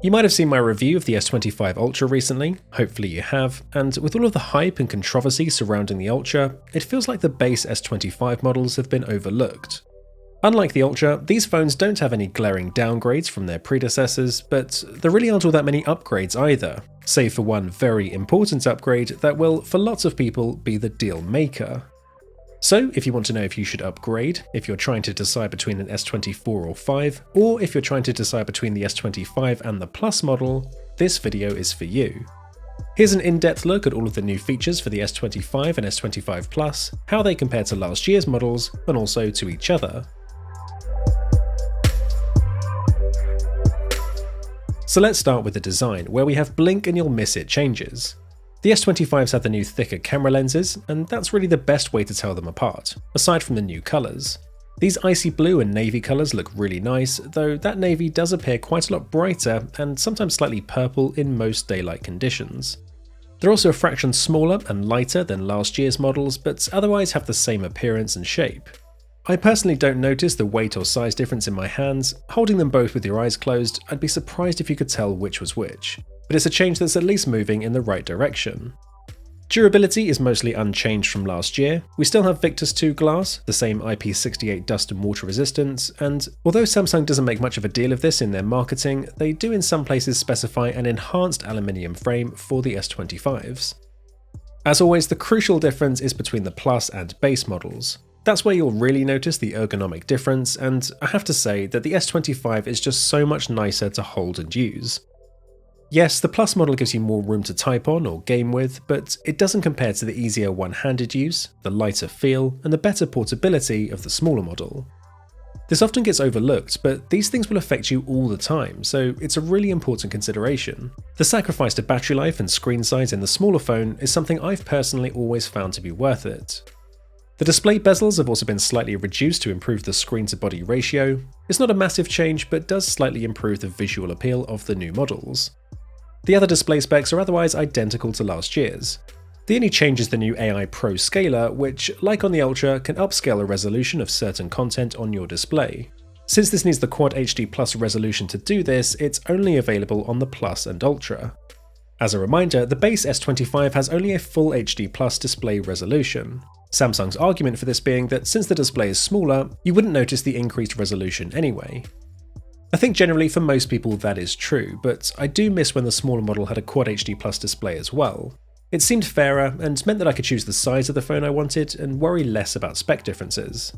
You might have seen my review of the S25 Ultra recently, hopefully you have, and with all of the hype and controversy surrounding the Ultra, it feels like the base S25 models have been overlooked. Unlike the Ultra, these phones don't have any glaring downgrades from their predecessors, but there really aren't all that many upgrades either, save for one very important upgrade that will, for lots of people, be the deal maker. So, if you want to know if you should upgrade, if you're trying to decide between an S24 or 5, or if you're trying to decide between the S25 and the Plus model, this video is for you. Here's an in-depth look at all of the new features for the S25 and S25 Plus, how they compare to last year's models, and also to each other. So let's start with the design, where we have blink and you'll miss it changes. The S25s have the new thicker camera lenses, and that's really the best way to tell them apart, aside from the new colours. These icy blue and navy colours look really nice, though that navy does appear quite a lot brighter and sometimes slightly purple in most daylight conditions. They're also a fraction smaller and lighter than last year's models, but otherwise have the same appearance and shape. I personally don't notice the weight or size difference in my hands. Holding them both with your eyes closed, I'd be surprised if you could tell which was which, but it's a change that's at least moving in the right direction. Durability is mostly unchanged from last year. We still have Victus 2 glass, the same IP68 dust and water resistance, and although Samsung doesn't make much of a deal of this in their marketing, they do in some places specify an enhanced aluminium frame for the S25s. As always, the crucial difference is between the Plus and base models. That's where you'll really notice the ergonomic difference, and I have to say that the S25 is just so much nicer to hold and use. Yes, the Plus model gives you more room to type on or game with, but it doesn't compare to the easier one-handed use, the lighter feel, and the better portability of the smaller model. This often gets overlooked, but these things will affect you all the time, so it's a really important consideration. The sacrifice to battery life and screen size in the smaller phone is something I've personally always found to be worth it. The display bezels have also been slightly reduced to improve the screen-to-body ratio. It's not a massive change, but does slightly improve the visual appeal of the new models. The other display specs are otherwise identical to last year's. The only change is the new AI Pro scaler, which, like on the Ultra, can upscale the resolution of certain content on your display. Since this needs the Quad HD Plus resolution to do this, it's only available on the Plus and Ultra. As a reminder, the base S25 has only a full HD Plus display resolution. Samsung's argument for this being that since the display is smaller, you wouldn't notice the increased resolution anyway. I think generally for most people that is true, but I do miss when the smaller model had a Quad HD Plus display as well. It seemed fairer and meant that I could choose the size of the phone I wanted and worry less about spec differences.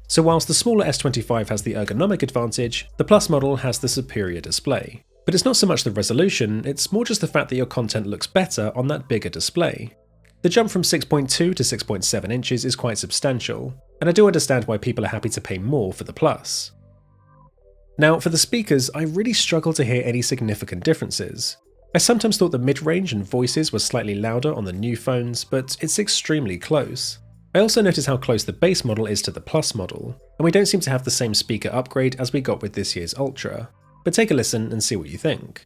So whilst the smaller S25 has the ergonomic advantage, the Plus model has the superior display. But it's not so much the resolution, it's more just the fact that your content looks better on that bigger display. The jump from 6.2 to 6.7 inches is quite substantial, and I do understand why people are happy to pay more for the Plus. Now, for the speakers, I really struggle to hear any significant differences. I sometimes thought the mid-range and voices were slightly louder on the new phones, but it's extremely close. I also notice how close the base model is to the Plus model, and we don't seem to have the same speaker upgrade as we got with this year's Ultra. But take a listen and see what you think.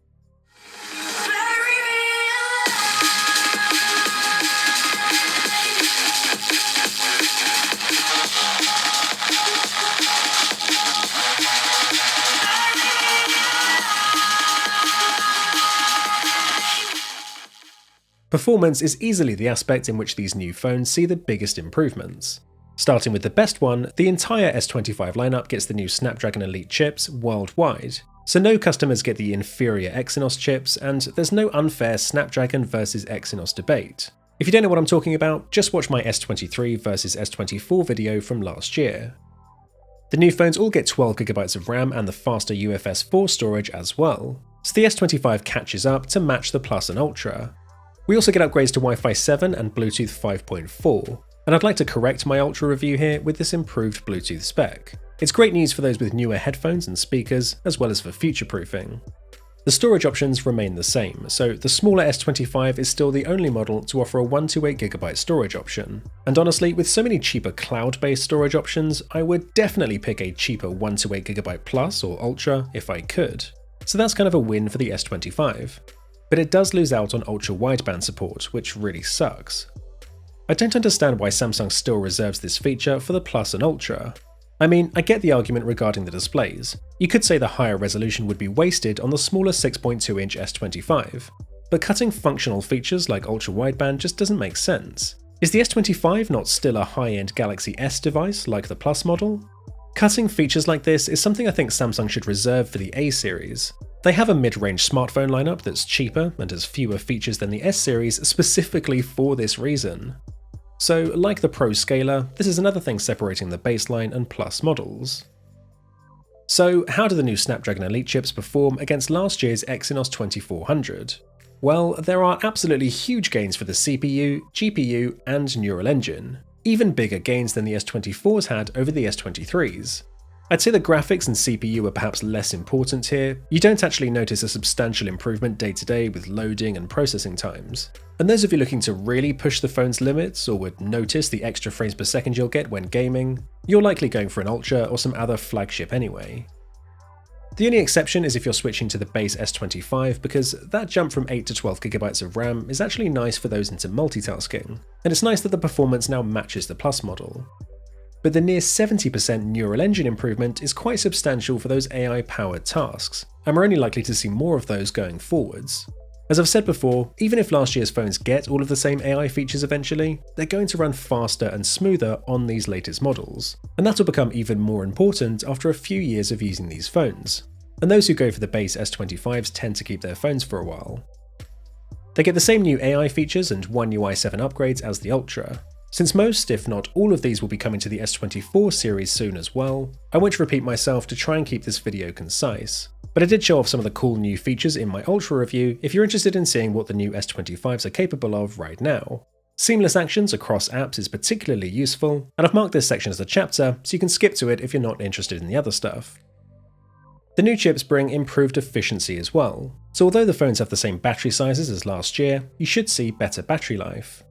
Performance is easily the aspect in which these new phones see the biggest improvements. Starting with the best one, the entire S25 lineup gets the new Snapdragon Elite chips worldwide, so no customers get the inferior Exynos chips, and there's no unfair Snapdragon versus Exynos debate. If you don't know what I'm talking about, just watch my S23 versus S24 video from last year. The new phones all get 12GB of RAM and the faster UFS 4 storage as well, so the S25 catches up to match the Plus and Ultra. We also get upgrades to Wi-Fi 7 and Bluetooth 5.4, and I'd like to correct my Ultra review here with this improved Bluetooth spec. It's great news for those with newer headphones and speakers, as well as for future-proofing. The storage options remain the same, so the smaller S25 is still the only model to offer a 128GB storage option. And honestly, with so many cheaper cloud-based storage options, I would definitely pick a cheaper 128GB Plus or Ultra if I could. So that's kind of a win for the S25. But it does lose out on ultra-wideband support, which really sucks. I don't understand why Samsung still reserves this feature for the Plus and Ultra. I mean, I get the argument regarding the displays. You could say the higher resolution would be wasted on the smaller 6.2-inch S25, but cutting functional features like ultra-wideband just doesn't make sense. Is the S25 not still a high-end Galaxy S device like the Plus model? Cutting features like this is something I think Samsung should reserve for the A series. They have a mid-range smartphone lineup that's cheaper and has fewer features than the S series specifically for this reason. So, like the Pro scaler, this is another thing separating the baseline and Plus models. So, how do the new Snapdragon Elite chips perform against last year's Exynos 2400? Well, there are absolutely huge gains for the CPU, GPU, and neural engine, even bigger gains than the S24s had over the S23s. I'd say the graphics and CPU are perhaps less important here. You don't actually notice a substantial improvement day to day with loading and processing times. And those of you looking to really push the phone's limits or would notice the extra frames per second you'll get when gaming, you're likely going for an Ultra or some other flagship anyway. The only exception is if you're switching to the base S25, because that jump from 8 to 12GB of RAM is actually nice for those into multitasking, and it's nice that the performance now matches the Plus model. But the near 70% neural engine improvement is quite substantial for those AI-powered tasks, and we're only likely to see more of those going forwards. As I've said before, even if last year's phones get all of the same AI features eventually, they're going to run faster and smoother on these latest models, and that'll become even more important after a few years of using these phones. And those who go for the base S25s tend to keep their phones for a while. They get the same new AI features and One UI 7 upgrades as the Ultra. Since most, if not all of these will be coming to the S24 series soon as well, I won't repeat myself to try and keep this video concise. But I did show off some of the cool new features in my Ultra review if you're interested in seeing what the new S25s are capable of right now. Seamless actions across apps is particularly useful, and I've marked this section as a chapter so you can skip to it if you're not interested in the other stuff. The new chips bring improved efficiency as well, so although the phones have the same battery sizes as last year, you should see better battery life.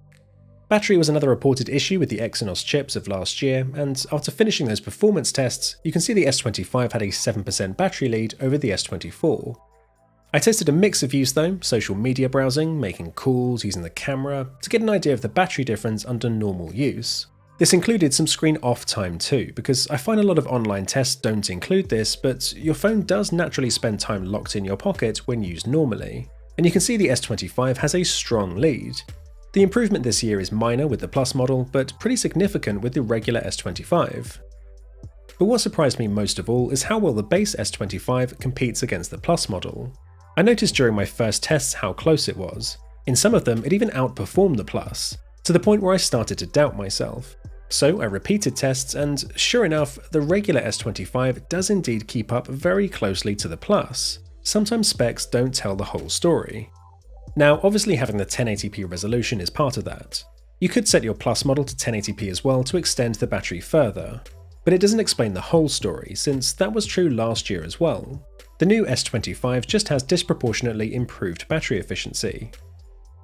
Battery was another reported issue with the Exynos chips of last year, and after finishing those performance tests, you can see the S25 had a 7% battery lead over the S24. I tested a mix of use though, social media browsing, making calls, using the camera, to get an idea of the battery difference under normal use. This included some screen off time too, because I find a lot of online tests don't include this, but your phone does naturally spend time locked in your pocket when used normally. And you can see the S25 has a strong lead. The improvement this year is minor with the Plus model, but pretty significant with the regular S25. But what surprised me most of all is how well the base S25 competes against the Plus model. I noticed during my first tests how close it was. In some of them, it even outperformed the Plus, to the point where I started to doubt myself. So I repeated tests, and sure enough, the regular S25 does indeed keep up very closely to the Plus. Sometimes specs don't tell the whole story. Now, obviously having the 1080p resolution is part of that. You could set your Plus model to 1080p as well to extend the battery further, but it doesn't explain the whole story, since that was true last year as well. The new S25 just has disproportionately improved battery efficiency.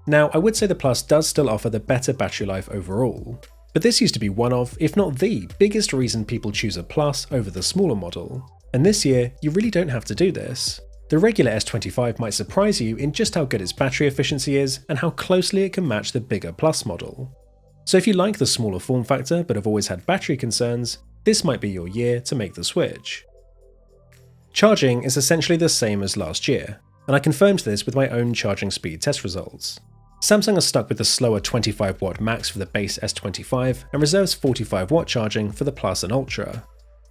Now, I would say the Plus does still offer the better battery life overall, but this used to be one of, if not the, biggest reason people choose a Plus over the smaller model, and this year, you really don't have to do this. The regular S25 might surprise you in just how good its battery efficiency is and how closely it can match the bigger Plus model. So if you like the smaller form factor but have always had battery concerns, this might be your year to make the switch. Charging is essentially the same as last year, and I confirmed this with my own charging speed test results. Samsung are stuck with the slower 25 watt max for the base S25 and reserves 45 watt charging for the Plus and Ultra.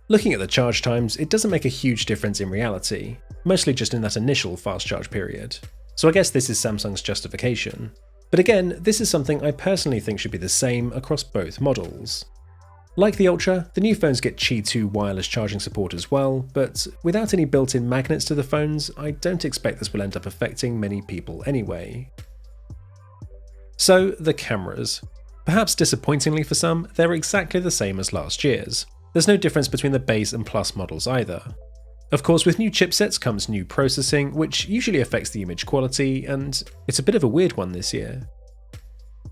Looking at the charge times, it doesn't make a huge difference in reality, mostly just in that initial fast charge period. So I guess this is Samsung's justification. But again, this is something I personally think should be the same across both models. Like the Ultra, the new phones get Qi 2 wireless charging support as well, but without any built-in magnets to the phones, I don't expect this will end up affecting many people anyway. So, the cameras. Perhaps disappointingly for some, they're exactly the same as last year's. There's no difference between the base and Plus models either. Of course, with new chipsets comes new processing, which usually affects the image quality, and it's a bit of a weird one this year.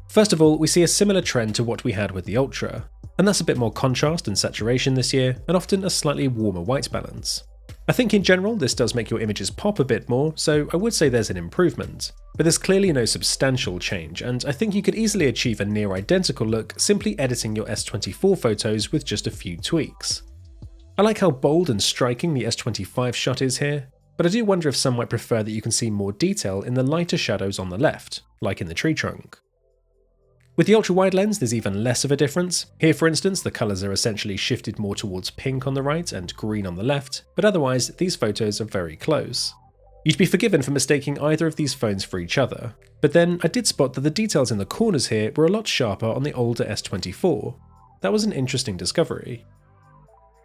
First of all, we see a similar trend to what we had with the Ultra, and that's a bit more contrast and saturation this year, and often a slightly warmer white balance. I think in general this does make your images pop a bit more, so I would say there's an improvement. But there's clearly no substantial change, and I think you could easily achieve a near identical look simply editing your S24 photos with just a few tweaks. I like how bold and striking the S25 shot is here, but I do wonder if some might prefer that you can see more detail in the lighter shadows on the left, like in the tree trunk. With the ultra-wide lens, there's even less of a difference. Here, for instance, the colours are essentially shifted more towards pink on the right and green on the left, but otherwise, these photos are very close. You'd be forgiven for mistaking either of these phones for each other, but then I did spot that the details in the corners here were a lot sharper on the older S24. That was an interesting discovery.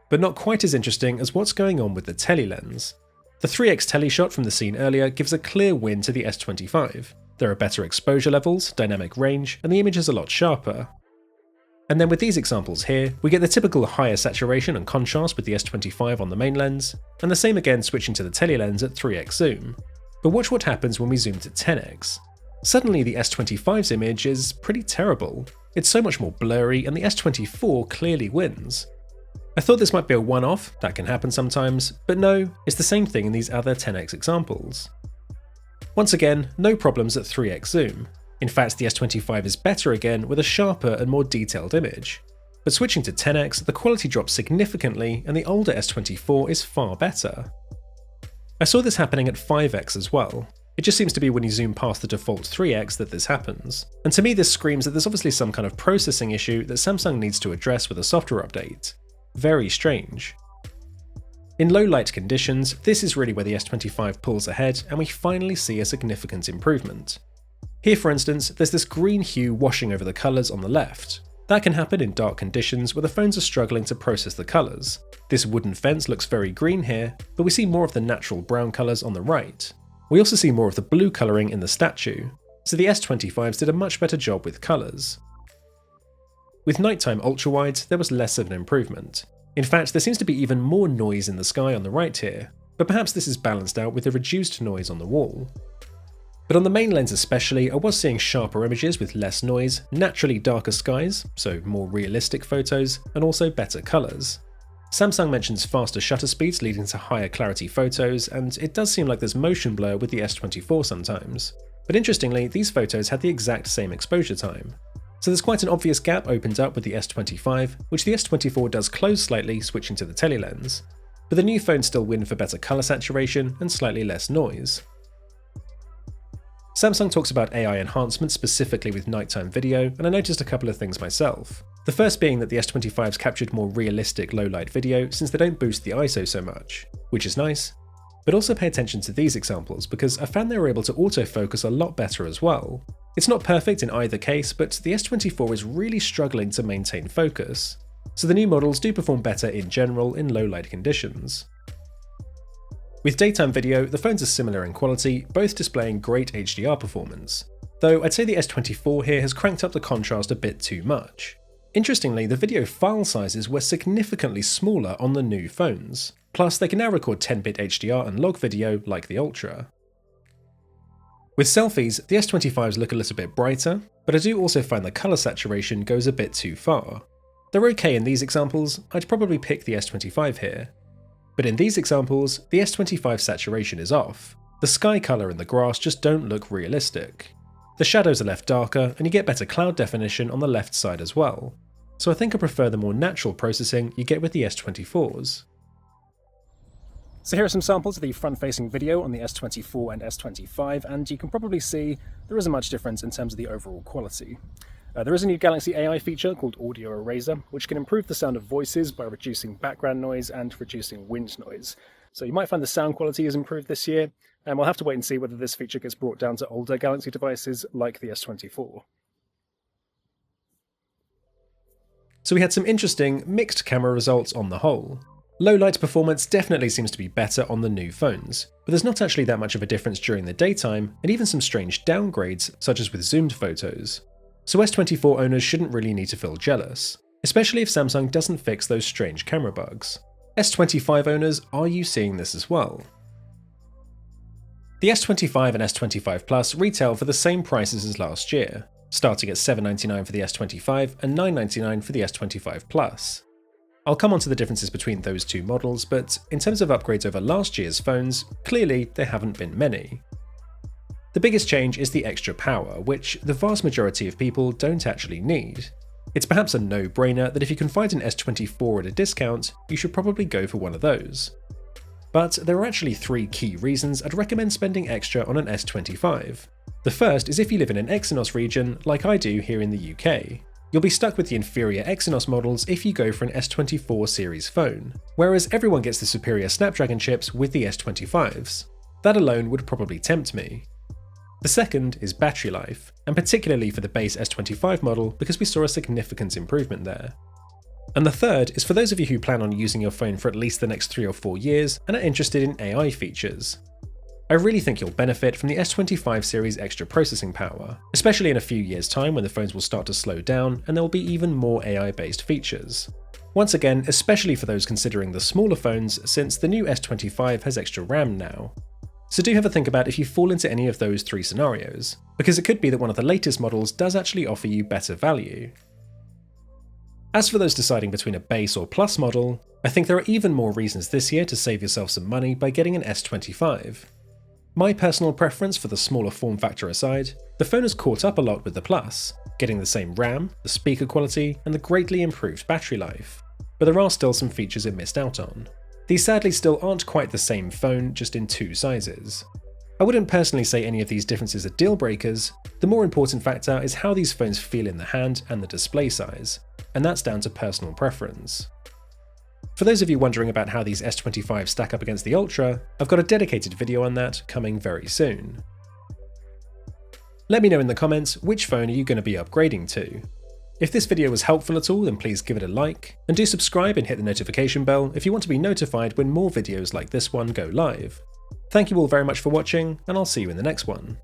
But not quite as interesting as what's going on with the telelens. The 3x tele shot from the scene earlier gives a clear win to the S25. There are better exposure levels, dynamic range, and the image is a lot sharper. And then with these examples here, we get the typical higher saturation and contrast with the S25 on the main lens, and the same again switching to the telelens at 3x zoom. But watch what happens when we zoom to 10x. Suddenly the S25's image is pretty terrible. It's so much more blurry, and the S24 clearly wins. I thought this might be a one-off, that can happen sometimes, but no, it's the same thing in these other 10x examples. Once again, no problems at 3x zoom. In fact, the S25 is better again with a sharper and more detailed image. But switching to 10x, the quality drops significantly and the older S24 is far better. I saw this happening at 5x as well. It just seems to be when you zoom past the default 3x that this happens. And to me this screams that there's obviously some kind of processing issue that Samsung needs to address with a software update. Very strange. In low light conditions, this is really where the S25 pulls ahead and we finally see a significant improvement. Here for instance, there's this green hue washing over the colours on the left. That can happen in dark conditions where the phones are struggling to process the colours. This wooden fence looks very green here, but we see more of the natural brown colours on the right. We also see more of the blue colouring in the statue, so the S25s did a much better job with colours. With nighttime ultra-wides, there was less of an improvement. In fact, there seems to be even more noise in the sky on the right here, but perhaps this is balanced out with the reduced noise on the wall. But on the main lens especially, I was seeing sharper images with less noise, naturally darker skies, so more realistic photos, and also better colours. Samsung mentions faster shutter speeds leading to higher clarity photos, and it does seem like there's motion blur with the S24 sometimes. But interestingly, these photos had the exact same exposure time. So there's quite an obvious gap opened up with the S25, which the S24 does close slightly, switching to the telelens. But the new phones still win for better colour saturation and slightly less noise. Samsung talks about AI enhancements specifically with nighttime video, and I noticed a couple of things myself. The first being that the S25s captured more realistic low-light video since they don't boost the ISO so much, which is nice. But also pay attention to these examples because I found they were able to autofocus a lot better as well. It's not perfect in either case, but the S24 is really struggling to maintain focus, so the new models do perform better in general in low-light conditions. With daytime video, the phones are similar in quality, both displaying great HDR performance, though I'd say the S24 here has cranked up the contrast a bit too much. Interestingly, the video file sizes were significantly smaller on the new phones, plus they can now record 10-bit HDR and log video like the Ultra. With selfies, the S25s look a little bit brighter, but I do also find the colour saturation goes a bit too far. They're okay in these examples, I'd probably pick the S25 here. But in these examples, the S25 saturation is off. The sky colour and the grass just don't look realistic. The shadows are left darker, and you get better cloud definition on the left side as well. So I think I prefer the more natural processing you get with the S24s. So here are some samples of the front-facing video on the S24 and S25, and you can probably see there isn't much difference in terms of the overall quality. There is a new Galaxy AI feature called Audio Eraser, which can improve the sound of voices by reducing background noise and reducing wind noise. So you might find the sound quality has improved this year, and we'll have to wait and see whether this feature gets brought down to older Galaxy devices like the S24. So we had some interesting mixed camera results on the whole. Low light performance definitely seems to be better on the new phones, but there's not actually that much of a difference during the daytime, and even some strange downgrades, such as with zoomed photos. So S24 owners shouldn't really need to feel jealous, especially if Samsung doesn't fix those strange camera bugs. S25 owners, are you seeing this as well? The S25 and S25 Plus retail for the same prices as last year, starting at $799 for the S25 and $999 for the S25 Plus. I'll come on to the differences between those two models, but in terms of upgrades over last year's phones, clearly there haven't been many. The biggest change is the extra power, which the vast majority of people don't actually need. It's perhaps a no-brainer that if you can find an S24 at a discount, you should probably go for one of those. But there are actually 3 key reasons I'd recommend spending extra on an S25. The first is if you live in an Exynos region, like I do here in the UK. You'll be stuck with the inferior Exynos models if you go for an S24 series phone, whereas everyone gets the superior Snapdragon chips with the S25s. That alone would probably tempt me. The second is battery life, and particularly for the base S25 model because we saw a significant improvement there. And the third is for those of you who plan on using your phone for at least the next 3 or 4 years and are interested in AI features. I really think you'll benefit from the S25 series extra processing power, especially in a few years' time when the phones will start to slow down and there will be even more AI-based features. Once again, especially for those considering the smaller phones, since the new S25 has extra RAM now. So do have a think about if you fall into any of those 3 scenarios, because it could be that one of the latest models does actually offer you better value. As for those deciding between a base or plus model, I think there are even more reasons this year to save yourself some money by getting an S25. My personal preference for the smaller form factor aside, the phone has caught up a lot with the Plus, getting the same RAM, the speaker quality, and the greatly improved battery life. But there are still some features it missed out on. These sadly still aren't quite the same phone, just in 2 sizes. I wouldn't personally say any of these differences are deal breakers. The more important factor is how these phones feel in the hand and the display size, and that's down to personal preference. For those of you wondering about how these S25s stack up against the Ultra, I've got a dedicated video on that coming very soon. Let me know in the comments which phone are you going to be upgrading to. If this video was helpful at all, then please give it a like, and do subscribe and hit the notification bell if you want to be notified when more videos like this one go live. Thank you all very much for watching, and I'll see you in the next one.